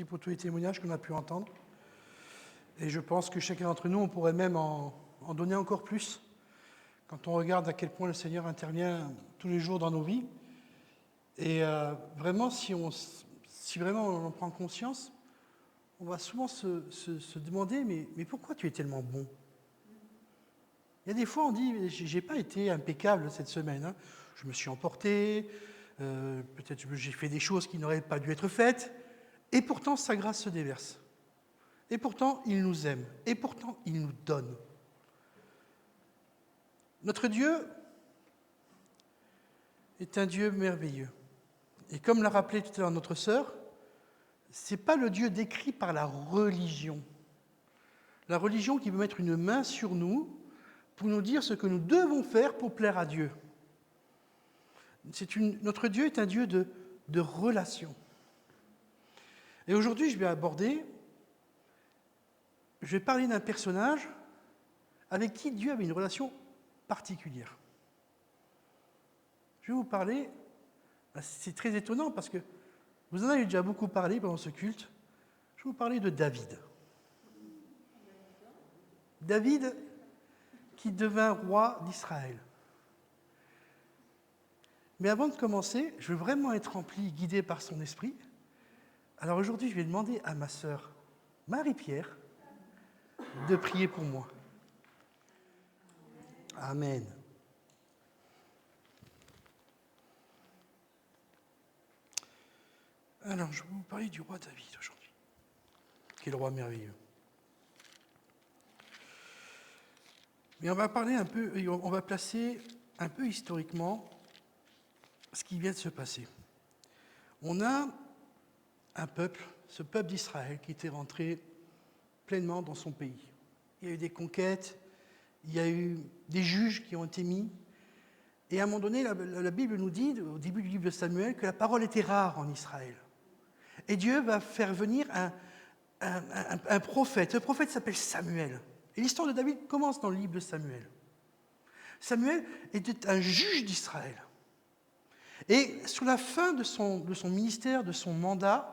Merci pour tous les témoignages qu'on a pu entendre. Et je pense que chacun d'entre nous, on pourrait même en donner encore plus quand on regarde à quel point le Seigneur intervient tous les jours dans nos vies. Et vraiment, si vraiment on en prend conscience, on va souvent se demander, mais pourquoi tu es tellement bon? Il y a des fois, on dit, j'ai pas été impeccable cette semaine. Hein. Je me suis emporté, peut-être j'ai fait des choses qui n'auraient pas dû être faites, et pourtant sa grâce se déverse. Et pourtant, il nous aime, et pourtant, il nous donne. Notre Dieu est un Dieu merveilleux. Et comme l'a rappelé tout à l'heure notre sœur, ce n'est pas le Dieu décrit par la religion. La religion qui veut mettre une main sur nous pour nous dire ce que nous devons faire pour plaire à Dieu. Notre Dieu est un Dieu de relation. Et aujourd'hui, je vais parler d'un personnage avec qui Dieu avait une relation particulière. Je vais vous parler, c'est très étonnant parce que vous en avez déjà beaucoup parlé pendant ce culte, je vais vous parler de David. David qui devint roi d'Israël. Mais avant de commencer, je veux vraiment être rempli, guidé par son esprit. Alors aujourd'hui, je vais demander à ma sœur Marie-Pierre de prier pour moi. Amen. Alors, je vais vous parler du roi David aujourd'hui, qui est le roi merveilleux. Mais on va parler un peu, on va placer un peu historiquement ce qui vient de se passer. On a un peuple, ce peuple d'Israël, qui était rentré pleinement dans son pays. Il y a eu des conquêtes, il y a eu des juges qui ont été mis. Et à un moment donné, la Bible nous dit, au début du livre de Samuel, que la parole était rare en Israël. Et Dieu va faire venir un prophète. Ce prophète s'appelle Samuel. Et l'histoire de David commence dans le livre de Samuel. Samuel était un juge d'Israël. Et sur la fin de son ministère, de son mandat,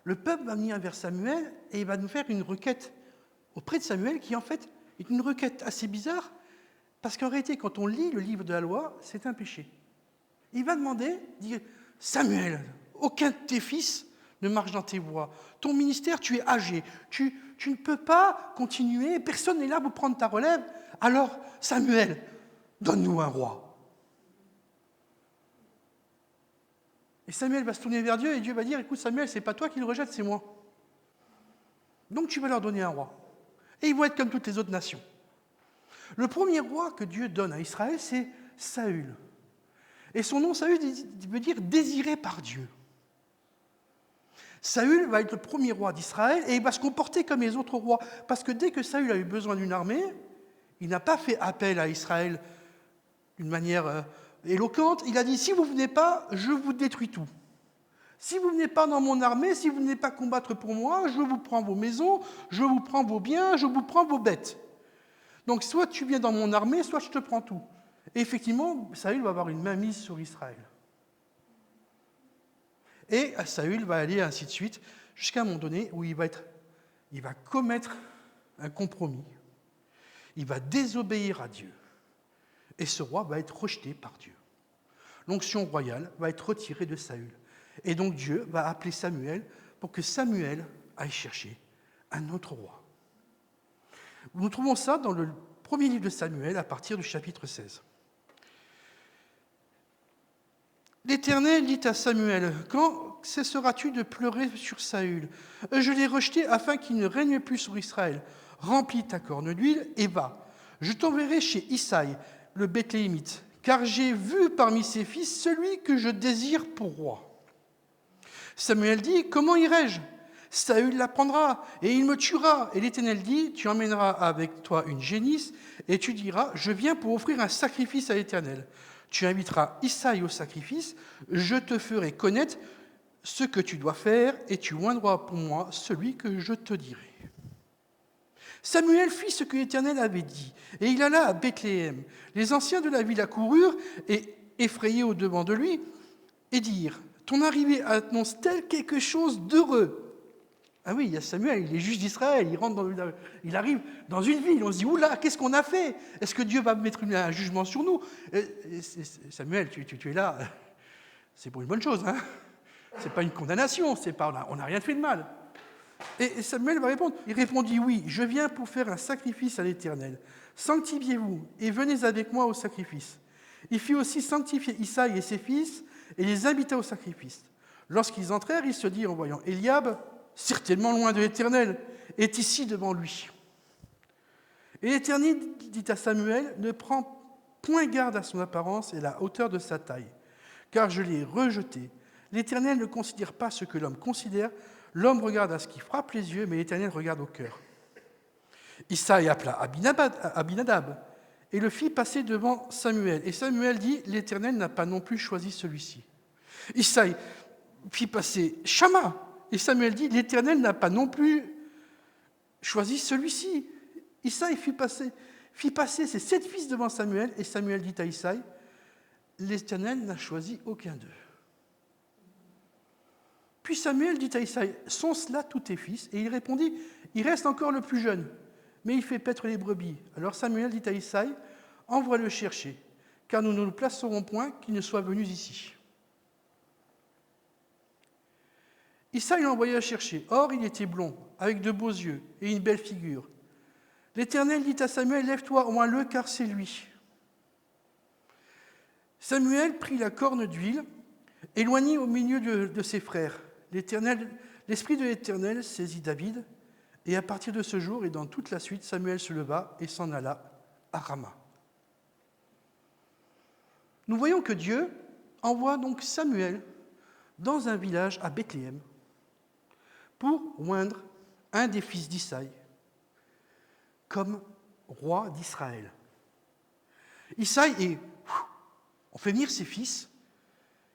le peuple va venir vers Samuel et il va nous faire une requête auprès de Samuel qui en fait est une requête assez bizarre parce qu'en réalité, quand on lit le livre de la loi, c'est un péché. Il va demander, dire « Samuel, aucun de tes fils ne marche dans tes voies. Ton ministère, tu es âgé. Tu ne peux pas continuer. Personne n'est là pour prendre ta relève. Alors, Samuel, donne-nous un roi. » Et Samuel va se tourner vers Dieu et Dieu va dire « Écoute, Samuel, c'est pas toi qui le rejette, c'est moi. Donc tu vas leur donner un roi. Et ils vont être comme toutes les autres nations. » Le premier roi que Dieu donne à Israël, c'est Saül. Et son nom, Saül, veut dire « désiré par Dieu ». Saül va être le premier roi d'Israël et il va se comporter comme les autres rois. Parce que dès que Saül a eu besoin d'une armée, il n'a pas fait appel à Israël d'une manière éloquente. Il a dit, si vous ne venez pas, je vous détruis tout. Si vous ne venez pas dans mon armée, si vous ne venez pas combattre pour moi, je vous prends vos maisons, je vous prends vos biens, je vous prends vos bêtes. Donc soit tu viens dans mon armée, soit je te prends tout. Et effectivement, Saül va avoir une mainmise sur Israël. Et Saül va aller ainsi de suite, jusqu'à un moment donné où il va commettre un compromis. Il va désobéir à Dieu. Et ce roi va être rejeté par Dieu. L'onction royale va être retirée de Saül. Et donc Dieu va appeler Samuel pour que Samuel aille chercher un autre roi. Nous trouvons ça dans le premier livre de Samuel, à partir du chapitre 16. L'Éternel dit à Samuel, « Quand cesseras-tu de pleurer sur Saül? Je l'ai rejeté afin qu'il ne règne plus sur Israël. Remplis ta corne d'huile et va. Je t'enverrai chez Isaïe, le Bethléemite, car j'ai vu parmi ses fils celui que je désire pour roi. » Samuel dit, « Comment irai-je? Saül l'apprendra et il me tuera. » Et l'Éternel dit, « Tu emmèneras avec toi une génisse et tu diras, je viens pour offrir un sacrifice à l'Éternel. Tu inviteras Isaïe au sacrifice, je te ferai connaître ce que tu dois faire et tu oindras pour moi celui que je te dirai. » Samuel fit ce que l'Éternel avait dit, et il alla à Bethléem. Les anciens de la ville accoururent et effrayés au-devant de lui, et dirent, « Ton arrivée annonce-t-elle quelque chose d'heureux? » Ah oui, il y a Samuel, il est juge d'Israël, il arrive dans une ville, on se dit, oula, qu'est-ce qu'on a fait? Est-ce que Dieu va mettre un jugement sur nous? Samuel, tu es là, c'est pour une bonne chose, hein? C'est pas une condamnation, on n'a rien fait de mal. Et Samuel va répondre, il répondit, oui, je viens pour faire un sacrifice à l'Éternel. Sanctifiez-vous et venez avec moi au sacrifice. Il fit aussi sanctifier Isaïe et ses fils et les invita au sacrifice. Lorsqu'ils entrèrent, il se dit en voyant Éliab, certainement loin de l'Éternel, est ici devant lui. Et l'Éternel dit à Samuel, ne prends point garde à son apparence et à la hauteur de sa taille, car je l'ai rejeté. L'Éternel ne considère pas ce que l'homme considère, l'homme regarde à ce qui frappe les yeux, mais l'Éternel regarde au cœur. Isaïe appela Abinadab et le fit passer devant Samuel. Et Samuel dit, l'Éternel n'a pas non plus choisi celui-ci. Isaïe fit passer Shama. Et Samuel dit, l'Éternel n'a pas non plus choisi celui-ci. Isaïe fit passer ses 7 fils devant Samuel. Et Samuel dit à Isaïe, l'Éternel n'a choisi aucun d'eux. Puis Samuel dit à Isaïe, sont-ce là tous tes fils? Et il répondit, il reste encore le plus jeune, mais il fait paître les brebis. Alors Samuel dit à Isaïe, envoie-le chercher, car nous ne nous placerons point qu'il ne soit venu ici. Isaïe l'envoya chercher. Or, il était blond, avec de beaux yeux et une belle figure. L'Éternel dit à Samuel, lève-toi, oins-le, car c'est lui. Samuel prit la corne d'huile, éloigné au milieu de ses frères. L'Esprit de l'Éternel saisit David, et à partir de ce jour et dans toute la suite, Samuel se leva et s'en alla à Rama. Nous voyons que Dieu envoie donc Samuel dans un village à Bethléem pour oindre un des fils d'Isaïe comme roi d'Israël. Isaïe, on fait venir ses fils,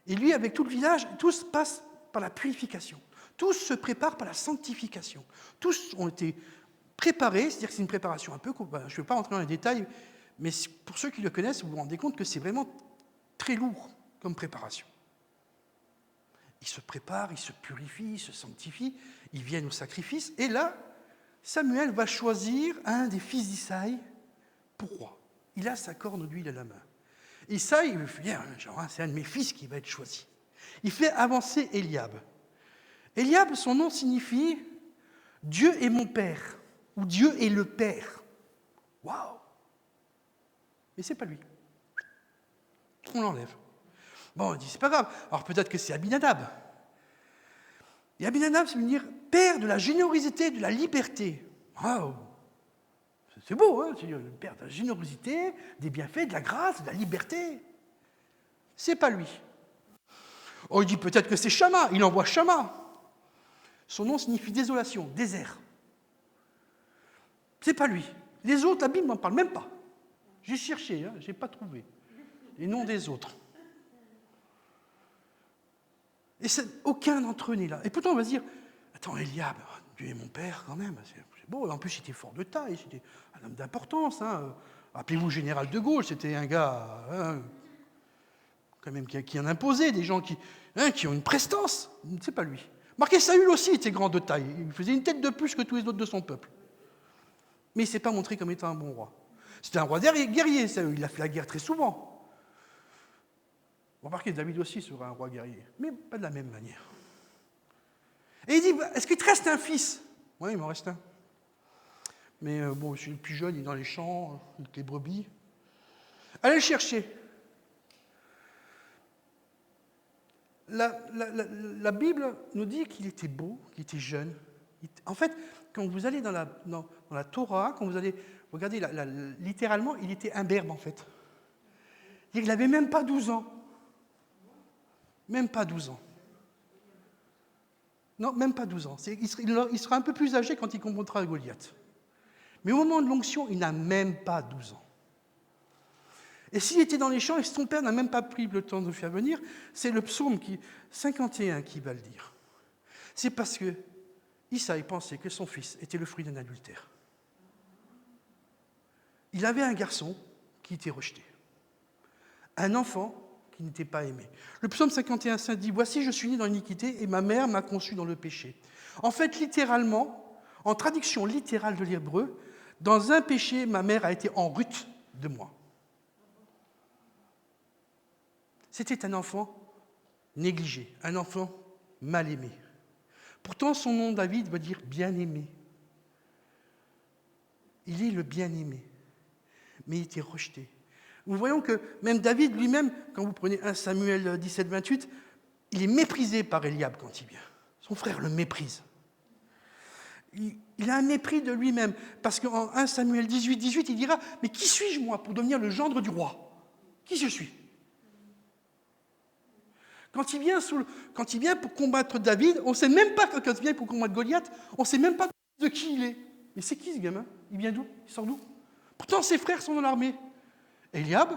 et lui, avec tout le village, tous passent par la purification. Tous se préparent par la sanctification. Tous ont été préparés, c'est-à-dire que c'est une préparation un peu... je ne vais pas rentrer dans les détails, mais pour ceux qui le connaissent, vous vous rendez compte que c'est vraiment très lourd comme préparation. Ils se préparent, ils se purifient, ils se sanctifient, ils viennent au sacrifice, et là, Samuel va choisir un des fils d'Isaïe pour roi. Il a sa corne d'huile à la main. Isaïe, il veut dire, c'est un de mes fils qui va être choisi. Il fait avancer Éliab. Éliab, son nom signifie « Dieu est mon Père » ou « Dieu est le Père ». Waouh! Mais c'est pas lui. On l'enlève. Bon, on dit, c'est pas grave. Alors peut-être que c'est Abinadab. Et Abinadab, ça veut dire « Père de la générosité, de la liberté ». Waouh! C'est beau, hein? C'est le Père de la générosité, des bienfaits, de la grâce, de la liberté. C'est pas lui. Oh, il dit peut-être que c'est Shama, il envoie Shama. Son nom signifie désolation, désert. C'est pas lui. Les autres, la Bible n'en parle même pas. J'ai cherché, je n'ai pas trouvé les noms des autres. Et aucun d'entre eux n'est là. Et pourtant, on va se dire, attends, Éliab, Dieu est mon père quand même, c'est beau. En plus, il était fort de taille, c'était un homme d'importance. Rappelez-vous, général de Gaulle, c'était un gars quand même qui en imposait, des gens qui ont une prestance. C'est pas lui. Marquez, Saül aussi était grand de taille. Il faisait une tête de plus que tous les autres de son peuple. Mais il ne s'est pas montré comme étant un bon roi. C'était un roi guerrier, Saül. Il a fait la guerre très souvent. Remarquez, David aussi sera un roi guerrier, mais pas de la même manière. Et il dit, est-ce qu'il te reste un fils? Oui, il m'en reste un. Mais je suis le plus jeune, il est dans les champs, avec les brebis. Allez le chercher. La Bible nous dit qu'il était beau, qu'il était jeune. En fait, quand vous allez dans la Torah, quand vous allez regarder, littéralement, il était imberbe, en fait. Il n'avait même pas 12 ans. Même pas 12 ans. Non, même pas 12 ans. Il sera un peu plus âgé quand il confrontera Goliath. Mais au moment de l'onction, il n'a même pas 12 ans. Et s'il était dans les champs et son père n'a même pas pris le temps de le faire venir, c'est le psaume 51 qui va le dire. C'est parce que Isaïe pensait que son fils était le fruit d'un adultère. Il avait un garçon qui était rejeté. Un enfant qui n'était pas aimé. Le psaume 51,5 dit « Voici, je suis né dans l'iniquité et ma mère m'a conçu dans le péché. » En fait, littéralement, en traduction littérale de l'hébreu, dans un péché, ma mère a été en rut de moi. C'était un enfant négligé, un enfant mal aimé. Pourtant, son nom David veut dire bien-aimé. Il est le bien-aimé, mais il était rejeté. Nous voyons que même David lui-même, quand vous prenez 1 Samuel 17, 28, il est méprisé par Eliab quand il vient. Son frère le méprise. Il a un mépris de lui-même, parce qu'en 1 Samuel 18, 18, il dira « Mais qui suis-je, moi, pour devenir le gendre du roi ? Qui je suis ?» Quand il vient pour combattre David, on ne sait même pas, quand il vient pour combattre Goliath, on ne sait même pas de qui il est. Mais c'est qui ce gamin ? Il vient d'où ? Il sort d'où ? Pourtant, ses frères sont dans l'armée. Eliab,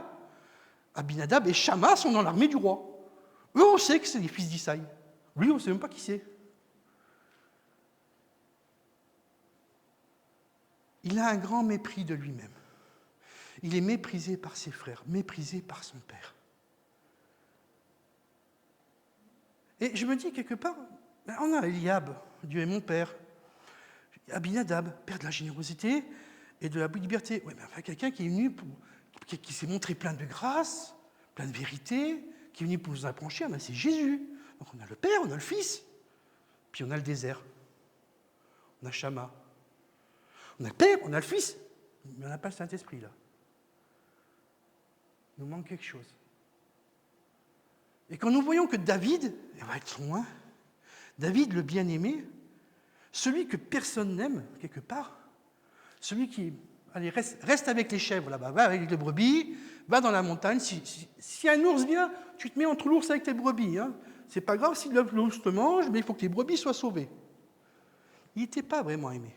Abinadab et Shama sont dans l'armée du roi. Eux, on sait que c'est les fils d'Isaïe. Lui, on ne sait même pas qui c'est. Il a un grand mépris de lui-même. Il est méprisé par ses frères, méprisé par son père. Et je me dis quelque part, on a Eliab, Dieu est mon père, Abinadab, père de la générosité et de la liberté. Oui, mais enfin, quelqu'un qui est venu, qui s'est montré plein de grâce, plein de vérité, qui est venu pour nous affranchir, c'est Jésus. Donc on a le Père, on a le Fils, puis on a le désert. On a Shama. On a le Père, on a le Fils, mais on n'a pas le Saint-Esprit là. Il nous manque quelque chose. Et quand nous voyons que David, on va être loin, David le bien-aimé, celui que personne n'aime, quelque part, celui qui reste avec les chèvres là-bas, va avec les brebis, va dans la montagne. Si un ours vient, tu te mets entre l'ours avec tes brebis. Hein. C'est pas grave si l'ours te mange, mais il faut que les brebis soient sauvées. Il n'était pas vraiment aimé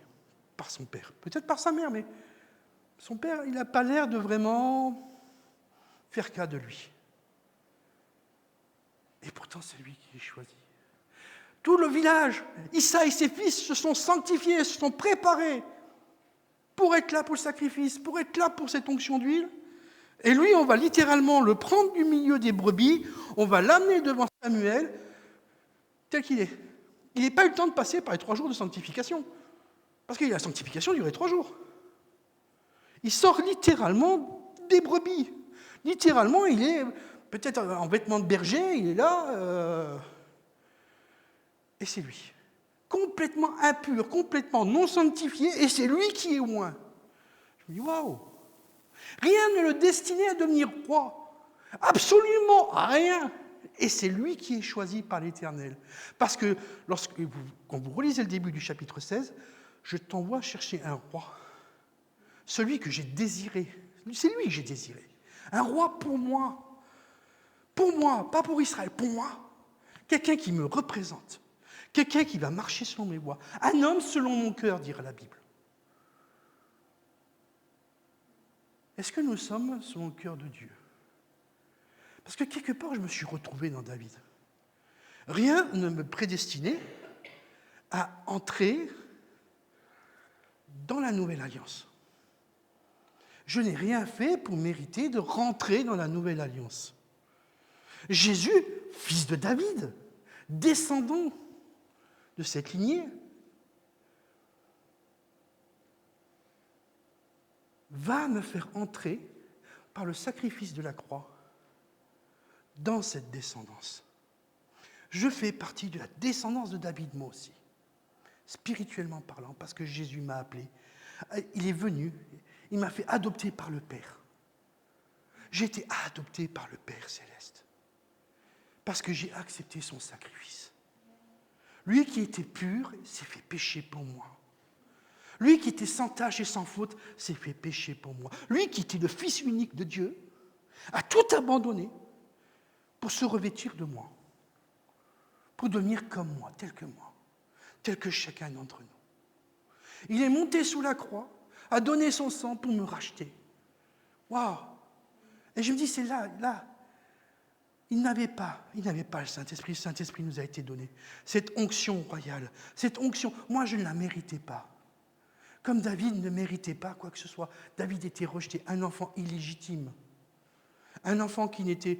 par son père, peut-être par sa mère, mais son père, il n'a pas l'air de vraiment faire cas de lui. Et pourtant, c'est lui qui est choisi. Tout le village, Issa et ses fils se sont sanctifiés, se sont préparés pour être là pour le sacrifice, pour être là pour cette onction d'huile. Et lui, on va littéralement le prendre du milieu des brebis, on va l'amener devant Samuel, tel qu'il est. Il n'a pas eu le temps de passer par les 3 jours de sanctification, parce que la sanctification durait 3 jours. Il sort littéralement des brebis. Littéralement, il est peut-être en vêtements de berger, il est là, et c'est lui. Complètement impur, complètement non sanctifié, et c'est lui qui est loin. Je me dis, waouh! Rien ne le destinait à devenir roi. Absolument rien. Et c'est lui qui est choisi par l'Éternel. Parce que quand vous relisez le début du chapitre 16, je t'envoie chercher un roi. Celui que j'ai désiré. C'est lui que j'ai désiré. Un roi pour moi. Pour moi, pas pour Israël, pour moi. Quelqu'un qui me représente. Quelqu'un qui va marcher selon mes voies. Un homme selon mon cœur, dira la Bible. Est-ce que nous sommes selon le cœur de Dieu ? Parce que quelque part, je me suis retrouvé dans David. Rien ne me prédestinait à entrer dans la nouvelle alliance. Je n'ai rien fait pour mériter de rentrer dans la nouvelle alliance. Jésus, fils de David, descendant de cette lignée, va me faire entrer par le sacrifice de la croix dans cette descendance. Je fais partie de la descendance de David, moi aussi, spirituellement parlant, parce que Jésus m'a appelé. Il est venu, il m'a fait adopter par le Père. J'ai été adopté par le Père céleste, parce que j'ai accepté son sacrifice. Lui qui était pur s'est fait pécher pour moi. Lui qui était sans tache et sans faute s'est fait pécher pour moi. Lui qui était le Fils unique de Dieu a tout abandonné pour se revêtir de moi, pour devenir comme moi, tel que chacun d'entre nous. Il est monté sous la croix, a donné son sang pour me racheter. Waouh! Et je me dis, c'est là. Il n'avait pas le Saint-Esprit. Le Saint-Esprit nous a été donné. Cette onction royale, cette onction, moi je ne la méritais pas. Comme David ne méritait pas quoi que ce soit. David était rejeté, un enfant illégitime. Un enfant qui n'était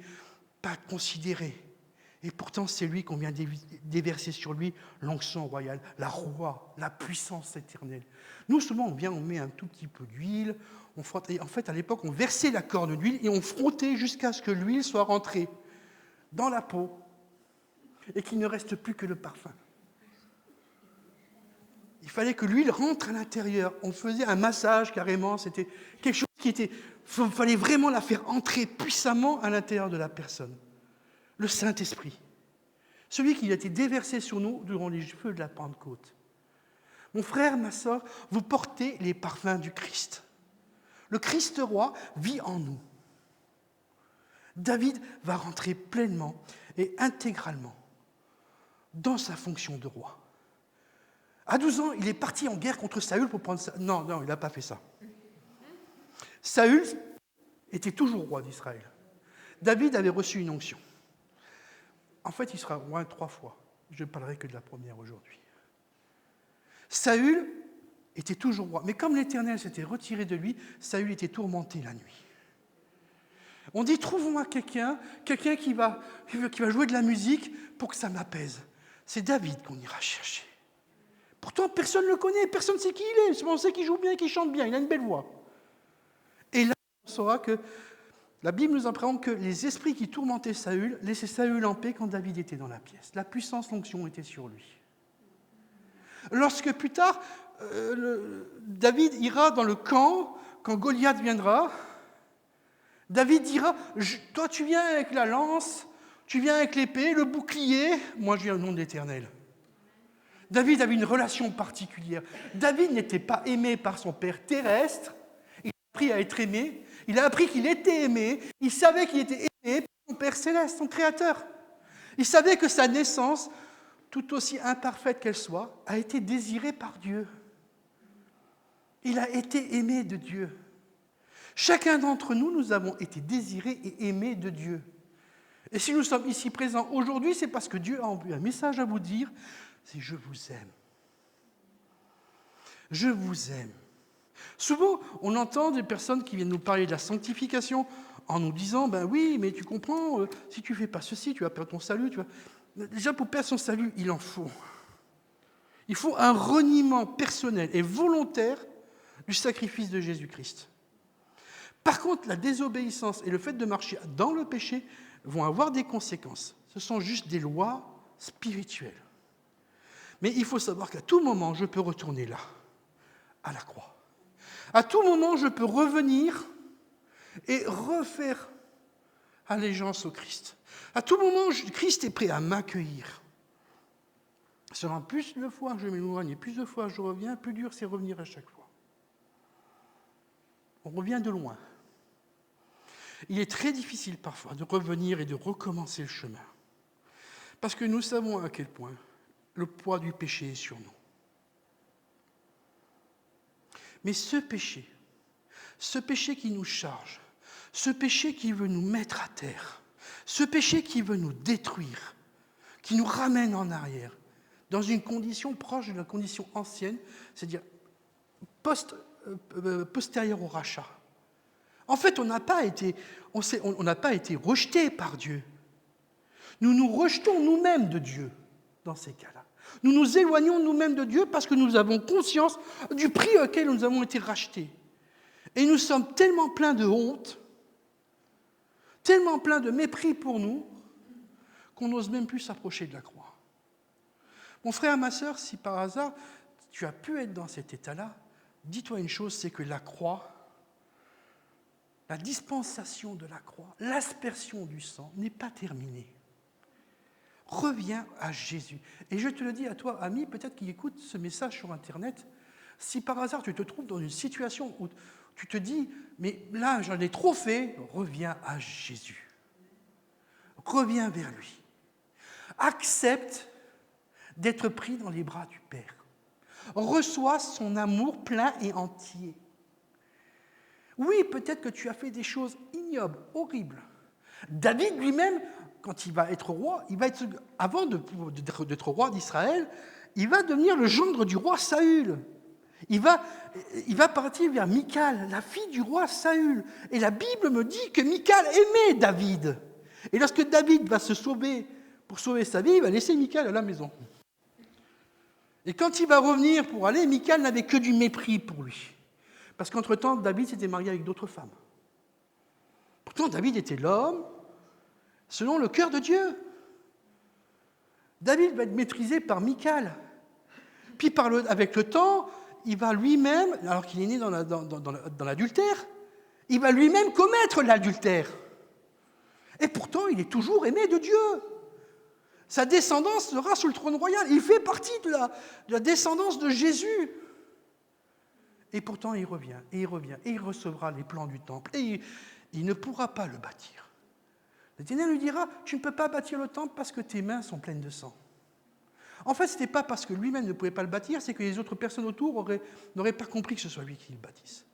pas considéré. Et pourtant, c'est lui qu'on vient déverser sur lui l'onction royale, la roi, la puissance éternelle. Nous, souvent, on met un tout petit peu d'huile. En fait, à l'époque, on versait la corne d'huile et on frottait jusqu'à ce que l'huile soit rentrée dans la peau et qu'il ne reste plus que le parfum. Il fallait que l'huile rentre à l'intérieur. On faisait un massage carrément. C'était quelque chose qui était... Il fallait vraiment la faire entrer puissamment à l'intérieur de la personne. Le Saint-Esprit. Celui qui a été déversé sur nous durant les feux de la Pentecôte. Mon frère, ma sœur, vous portez les parfums du Christ. Le Christ roi vit en nous. David va rentrer pleinement et intégralement dans sa fonction de roi. À 12 ans, il est parti en guerre contre Saül pour prendre ça. Non, il n'a pas fait ça. Saül était toujours roi d'Israël. David avait reçu une onction. En fait, il sera roi 3 fois. Je ne parlerai que de la première aujourd'hui. Saül était toujours roi. Mais comme l'Éternel s'était retiré de lui, Saül était tourmenté la nuit. On dit, trouvons-moi quelqu'un qui va jouer de la musique pour que ça m'apaise. C'est David qu'on ira chercher. Pourtant, personne ne le connaît, personne ne sait qui il est. On sait qu'il joue bien, qu'il chante bien, il a une belle voix. Et là, on saura que la Bible nous apprend que les esprits qui tourmentaient Saül laissaient Saül en paix quand David était dans la pièce. La puissance, l'onction était sur lui. Lorsque plus tard, David ira dans le camp, quand Goliath viendra, David dira, toi tu viens avec la lance, tu viens avec l'épée, le bouclier, moi je viens au nom de l'Éternel. David avait une relation particulière. David n'était pas aimé par son père terrestre, il a appris à être aimé, il a appris qu'il était aimé, il savait qu'il était aimé par son père céleste, son créateur. Il savait que sa naissance, tout aussi imparfaite qu'elle soit, a été désirée par Dieu. Il a été aimé de Dieu. Chacun d'entre nous, nous avons été désirés et aimés de Dieu. Et si nous sommes ici présents aujourd'hui, c'est parce que Dieu a envoyé un message à vous dire, c'est « Je vous aime ». Je vous aime. Souvent, on entend des personnes qui viennent nous parler de la sanctification en nous disant, ben oui, mais tu comprends, si tu ne fais pas ceci, tu vas perdre ton salut. Déjà, pour perdre son salut, il en faut. Il faut un reniement personnel et volontaire du sacrifice de Jésus-Christ. Par contre, la désobéissance et le fait de marcher dans le péché vont avoir des conséquences. Ce sont juste des lois spirituelles. Mais il faut savoir qu'à tout moment, je peux retourner là, à la croix. À tout moment, je peux revenir et refaire allégeance au Christ. À tout moment, Christ est prêt à m'accueillir. Seulement, plus de fois je m'éloigne et plus de fois je reviens, plus dur c'est revenir à chaque fois. On revient de loin. Il est très difficile parfois de revenir et de recommencer le chemin. Parce que nous savons à quel point le poids du péché est sur nous. Mais ce péché qui nous charge, ce péché qui veut nous mettre à terre, ce péché qui veut nous détruire, qui nous ramène en arrière, dans une condition proche de la condition ancienne, c'est-à-dire postérieure au rachat. En fait, on n'a pas été rejetés par Dieu. Nous nous rejetons nous-mêmes de Dieu dans ces cas-là. Nous nous éloignons nous-mêmes de Dieu parce que nous avons conscience du prix auquel nous avons été rachetés. Et nous sommes tellement pleins de honte, tellement pleins de mépris pour nous, qu'on n'ose même plus s'approcher de la croix. Mon frère, ma sœur, si par hasard tu as pu être dans cet état-là, dis-toi une chose, c'est que la croix, la dispensation de la croix, l'aspersion du sang n'est pas terminée. Reviens à Jésus. Et je te le dis à toi, ami, peut-être qui écoute ce message sur Internet, si par hasard tu te trouves dans une situation où tu te dis, mais là j'en ai trop fait, reviens à Jésus. Reviens vers lui. Accepte d'être pris dans les bras du Père. Reçois son amour plein et entier. Oui, peut-être que tu as fait des choses ignobles, horribles. David lui-même, quand il va être roi, avant d'être roi d'Israël, il va devenir le gendre du roi Saül. Il va partir vers Michal, la fille du roi Saül. Et la Bible me dit que Michal aimait David. Et lorsque David va se sauver pour sauver sa vie, il va laisser Michal à la maison. Et quand il va revenir pour aller, Michal n'avait que du mépris pour lui. Parce qu'entre-temps, David s'était marié avec d'autres femmes. Pourtant, David était l'homme selon le cœur de Dieu. David va être maîtrisé par Michal. Puis avec le temps, il va lui-même, alors qu'il est né dans l'adultère, il va lui-même commettre l'adultère. Et pourtant, il est toujours aimé de Dieu. Sa descendance sera sur le trône royal. Il fait partie de la descendance de Jésus. Et pourtant, il revient, et il revient, et il recevra les plans du temple. Et il ne pourra pas le bâtir. L'Éternel lui dira, tu ne peux pas bâtir le temple parce que tes mains sont pleines de sang. En fait, ce n'était pas parce que lui-même ne pouvait pas le bâtir, c'est que les autres personnes autour n'auraient pas compris que ce soit lui qui le bâtisse.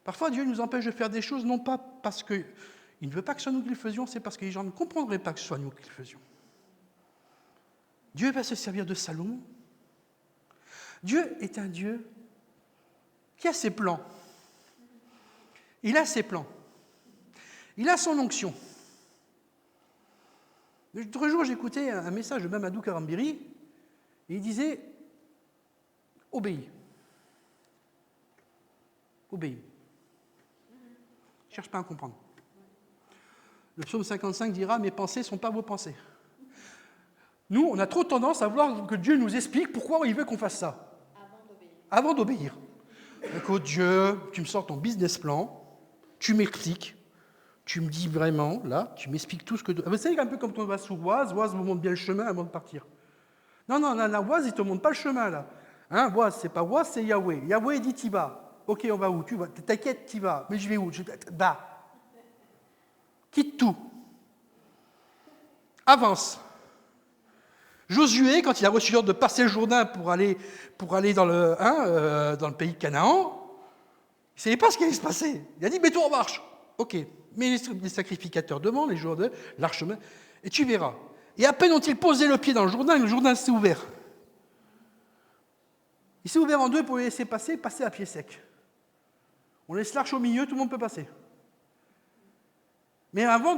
Parfois, Dieu nous empêche de faire des choses, non pas parce qu'il ne veut pas que ce soit nous qui le faisions, c'est parce que les gens ne comprendraient pas que ce soit nous qui le faisions. Dieu va se servir de Salomon. Dieu est un Dieu qui a ses plans. Il a ses plans. Il a son onction. L'autre jour, j'écoutais un message de Mamadou Karambiri, et il disait « Obéis. Obéis. » Ne cherche pas à comprendre. Le psaume 55 dira « Mes pensées ne sont pas vos pensées. » Nous, on a trop tendance à vouloir que Dieu nous explique pourquoi il veut qu'on fasse ça. Avant d'obéir. Écoute, Dieu, tu me sors ton business plan, tu m'expliques, tu me dis vraiment, là, tu m'expliques tout ce que... Vous savez, un peu comme quand on va sur Oise vous montre bien le chemin avant de partir. Non, la Oise, il ne te montre pas le chemin, là. Hein, Oise, c'est pas Oise, c'est Yahweh. Yahweh dit, t'y vas. Ok, on va où? Tu vas. T'inquiète, t'y vas. Mais je vais où? Va. Quitte tout. Avance. Josué, quand il a reçu l'ordre de passer le Jourdain pour aller dans le pays de Canaan, il ne savait pas ce qui allait se passer. Il a dit, mets-toi en marche. Ok, mets les sacrificateurs devant, les joueurs de l'archemin, et tu verras. Et à peine ont-ils posé le pied dans le Jourdain s'est ouvert. Il s'est ouvert en deux pour les laisser passer à pied sec. On laisse l'arche au milieu, tout le monde peut passer. Mais avant,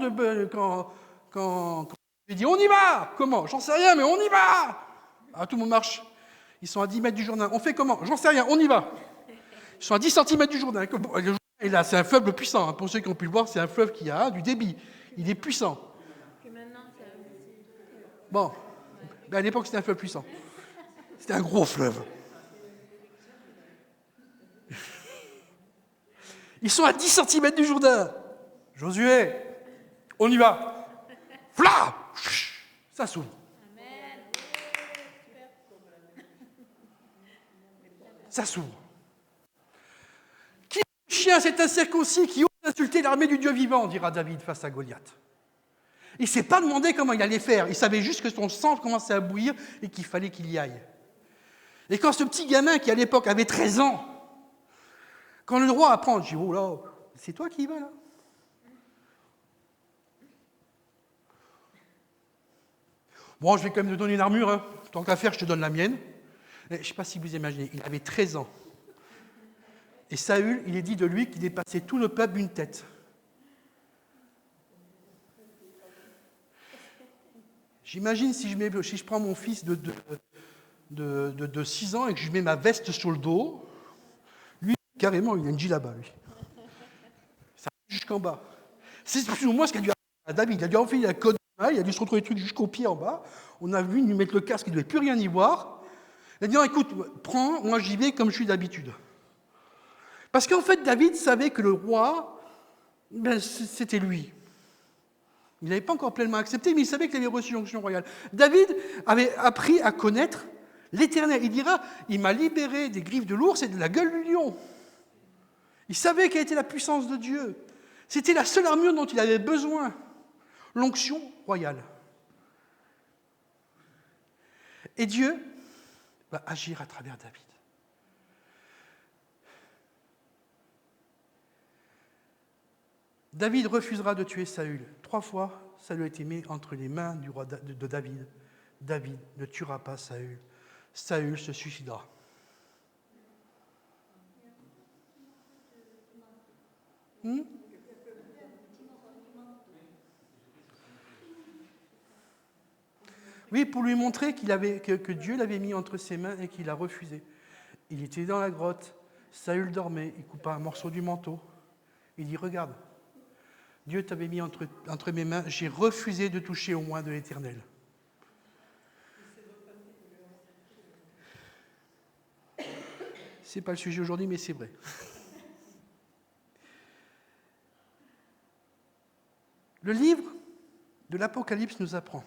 quand il dit, on y va! Comment? J'en sais rien, mais on y va! Ah, tout le monde marche. Ils sont à 10 mètres du Jourdain. On fait comment? J'en sais rien, on y va. Ils sont à 10 cm du Jourdain. Le Jourdain est là, c'est un fleuve puissant. Pour ceux qui ont pu le voir, c'est un fleuve qui a du débit. Il est puissant. Bon, à l'époque, c'était un fleuve puissant. C'était un gros fleuve. Ils sont à 10 cm du Jourdain. Josué, on y va. Fla! Ça s'ouvre. Ça s'ouvre. Qui est le chien, cet incirconcis qui ose insulter l'armée du Dieu vivant, dira David face à Goliath. Il ne s'est pas demandé comment il allait faire. Il savait juste que son sang commençait à bouillir et qu'il fallait qu'il y aille. Et quand ce petit gamin, qui à l'époque avait 13 ans, quand le roi apprend, je dis, oh là, c'est toi qui y vas là? Bon, je vais quand même te donner une armure, hein. Tant qu'à faire, je te donne la mienne. Mais je ne sais pas si vous imaginez, il avait 13 ans. Et Saül, il est dit de lui qu'il dépassait tout le peuple d'une tête. J'imagine si je prends mon fils de 6 ans et que je lui mets ma veste sur le dos, lui, carrément, il a une djellaba, lui. Ça va jusqu'en bas. C'est plus ou moins ce qu'a dû arriver à David. Il a dû enfiler la côte, il a dû se retrouver les trucs jusqu'au pied en bas. On a vu lui mettre le casque, il ne devait plus rien y voir. Il a dit, non, écoute, prends, moi j'y vais comme je suis d'habitude. Parce qu'en fait, David savait que le roi, c'était lui. Il n'avait pas encore pleinement accepté, mais il savait qu'il avait reçu l'onction royale. David avait appris à connaître l'Éternel. Il dira, il m'a libéré des griffes de l'ours et de la gueule du lion. Il savait quelle était la puissance de Dieu. C'était la seule armure dont il avait besoin, l'onction royale. Et Dieu va agir à travers David. David refusera de tuer Saül. 3 fois, Saül a été mis entre les mains du roi de David. David ne tuera pas Saül. Saül se suicidera. Oui, pour lui montrer que Dieu l'avait mis entre ses mains et qu'il a refusé. Il était dans la grotte, Saül dormait, il coupa un morceau du manteau. Il dit, regarde, Dieu t'avait mis entre mes mains, j'ai refusé de toucher au moins de l'Éternel. Ce n'est pas le sujet aujourd'hui, mais c'est vrai. Le livre de l'Apocalypse nous apprend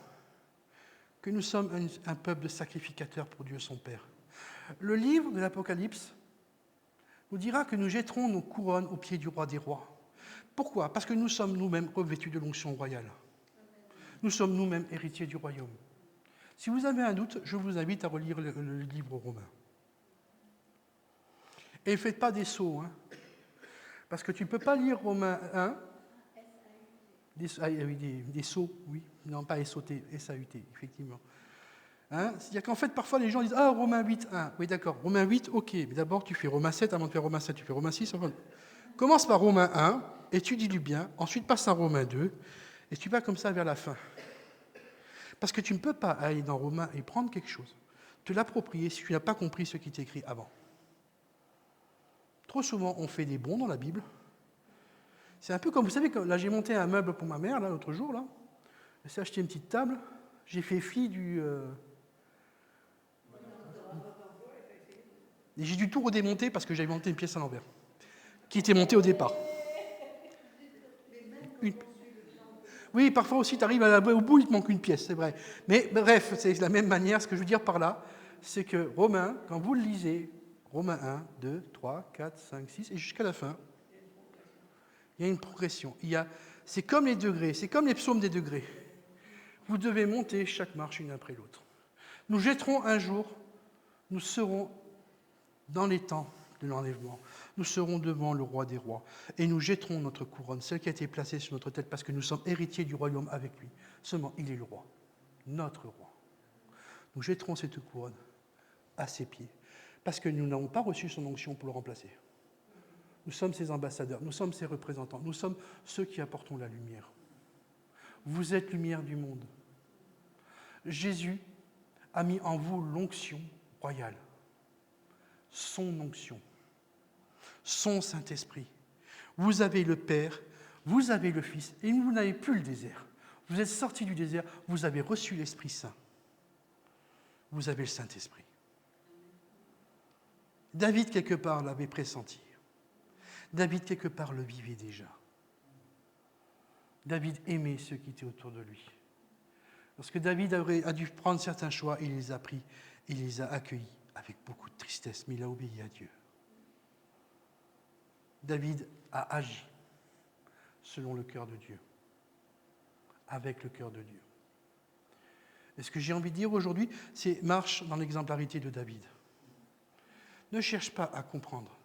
que nous sommes un peuple de sacrificateurs pour Dieu son Père. Le livre de l'Apocalypse nous dira que nous jetterons nos couronnes aux pieds du roi des rois. Pourquoi ? Parce que nous sommes nous-mêmes revêtus de l'onction royale. Nous sommes nous-mêmes héritiers du royaume. Si vous avez un doute, je vous invite à relire le livre romain. Et ne faites pas des sauts, hein, parce que tu ne peux pas lire Romains 1, des sauts, oui, non pas S-O-T, S-A-U-T, effectivement. Hein, c'est-à-dire qu'en fait, parfois, les gens disent « Ah, Romains 8, 1. » Oui, d'accord, Romains 8, ok, mais d'abord, tu fais Romains 7, avant de faire Romains 7, tu fais Romains 6. Enfin, commence par Romains 1, étudie-le bien, ensuite passe à Romains 2, et tu vas comme ça vers la fin. Parce que tu ne peux pas aller dans Romains et prendre quelque chose, te l'approprier si tu n'as pas compris ce qui est écrit avant. Trop souvent, on fait des bons dans la Bible. C'est un peu comme, vous savez, là, j'ai monté un meuble pour ma mère, là, l'autre jour, là. J'ai acheté une petite table. J'ai fait fi du... Et j'ai dû tout redémonter parce que j'avais monté une pièce à l'envers, qui était montée au départ. Oui, parfois aussi, tu arrives au bout, il te manque une pièce, c'est vrai. Mais bref, c'est de la même manière. Ce que je veux dire par là, c'est que Romains, quand vous le lisez, Romains 1, 2, 3, 4, 5, 6, et jusqu'à la fin, il y a une progression. C'est comme les degrés, c'est comme les psaumes des degrés. Vous devez monter chaque marche une après l'autre. Nous jetterons un jour, nous serons dans les temps de l'enlèvement, nous serons devant le roi des rois, et nous jetterons notre couronne, celle qui a été placée sur notre tête, parce que nous sommes héritiers du royaume avec lui. Seulement, il est le roi, notre roi. Nous jetterons cette couronne à ses pieds, parce que nous n'avons pas reçu son onction pour le remplacer. Nous sommes ses ambassadeurs, nous sommes ses représentants, nous sommes ceux qui apportons la lumière. Vous êtes lumière du monde. Jésus a mis en vous l'onction royale, son onction, son Saint-Esprit. Vous avez le Père, vous avez le Fils, et vous n'avez plus le désert. Vous êtes sortis du désert, vous avez reçu l'Esprit Saint. Vous avez le Saint-Esprit. David, quelque part, l'avait pressenti. David, quelque part, le vivait déjà. David aimait ceux qui étaient autour de lui. Lorsque David a dû prendre certains choix, il les a pris, il les a accueillis avec beaucoup de tristesse, mais il a obéi à Dieu. David a agi selon le cœur de Dieu, avec le cœur de Dieu. Et ce que j'ai envie de dire aujourd'hui, c'est marche dans l'exemplarité de David. Ne cherche pas à comprendre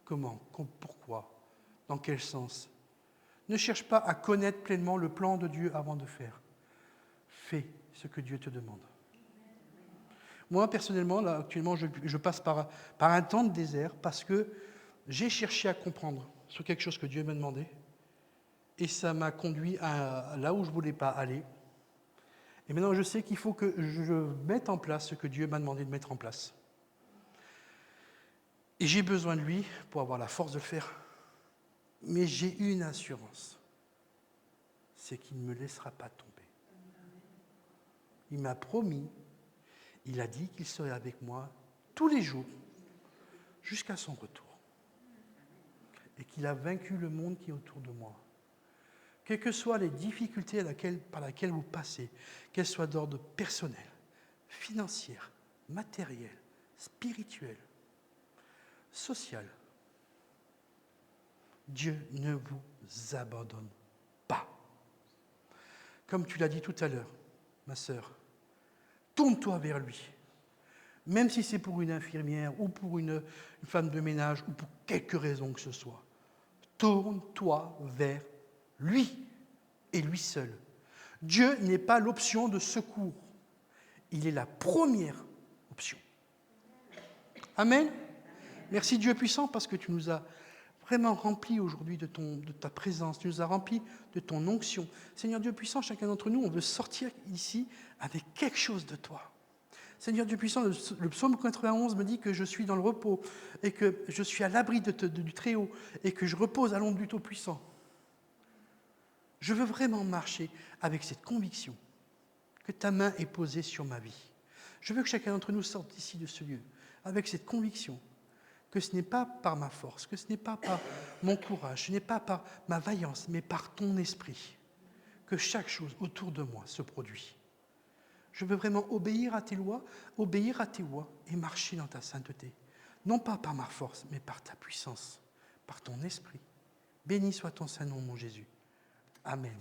comment, pourquoi, dans quel sens. Ne cherche pas à connaître pleinement le plan de Dieu avant de faire. Fais ce que Dieu te demande. Moi, personnellement, là, actuellement, je passe par un temps de désert parce que j'ai cherché à comprendre sur quelque chose que Dieu m'a demandé et ça m'a conduit à là où je ne voulais pas aller. Et maintenant, je sais qu'il faut que je mette en place ce que Dieu m'a demandé de mettre en place. Et j'ai besoin de lui pour avoir la force de le faire. Mais j'ai une assurance, c'est qu'il ne me laissera pas tomber. Il m'a promis, il a dit qu'il serait avec moi tous les jours jusqu'à son retour. Et qu'il a vaincu le monde qui est autour de moi. Quelles que soient les difficultés par lesquelles vous passez, qu'elles soient d'ordre personnel, financier, matériel, spirituel, social, Dieu ne vous abandonne pas. Comme tu l'as dit tout à l'heure, ma sœur, tourne-toi vers lui. Même si c'est pour une infirmière ou pour une femme de ménage ou pour quelque raison que ce soit. Tourne-toi vers lui et lui seul. Dieu n'est pas l'option de secours. Il est la première option. Amen. Merci Dieu puissant parce que tu nous as vraiment remplis aujourd'hui de ta présence. Tu nous as remplis de ton onction. Seigneur Dieu puissant, chacun d'entre nous, on veut sortir ici avec quelque chose de toi. Seigneur Dieu puissant, le psaume 91 me dit que je suis dans le repos et que je suis à l'abri du Très-Haut et que je repose à l'ombre du Tout-Puissant. Je veux vraiment marcher avec cette conviction que ta main est posée sur ma vie. Je veux que chacun d'entre nous sorte ici de ce lieu avec cette conviction que ce n'est pas par ma force, que ce n'est pas par mon courage, ce n'est pas par ma vaillance, mais par ton esprit que chaque chose autour de moi se produit. Je veux vraiment obéir à tes lois, obéir à tes voies et marcher dans ta sainteté. Non pas par ma force, mais par ta puissance, par ton esprit. Béni soit ton Saint-Nom, mon Jésus. Amen.